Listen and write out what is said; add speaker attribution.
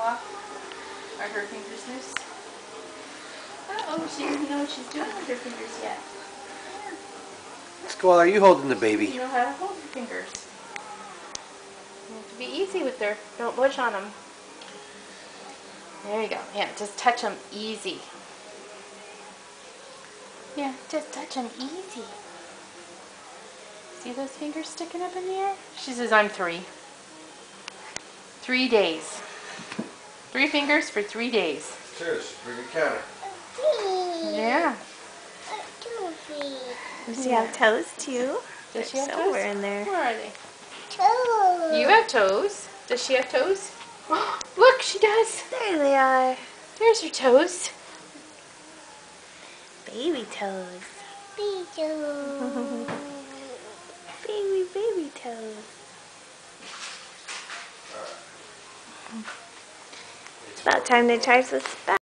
Speaker 1: off? Are her fingers loose? Uh-oh, she doesn't know what she's doing with her fingers yet.
Speaker 2: Squall, are you holding the
Speaker 1: She
Speaker 2: baby?
Speaker 1: doesn't know how to hold her fingers. You have to be easy with her. Don't push on them. There you go. Yeah, just touch them easy. Yeah, just touch them easy. See those fingers sticking up in the air? She says, I'm 3. 3 days. 3 fingers for 3 days.
Speaker 2: Cheers, bring a counter.
Speaker 1: Yeah.
Speaker 3: Does she have toes too?
Speaker 1: Does she have toes?
Speaker 3: Somewhere in there.
Speaker 1: Where are they? You have toes. Does she have toes? Look, she does.
Speaker 3: There they are.
Speaker 1: There's her toes.
Speaker 3: Baby toes. Baby toes. baby toes. It's about time to charge this back.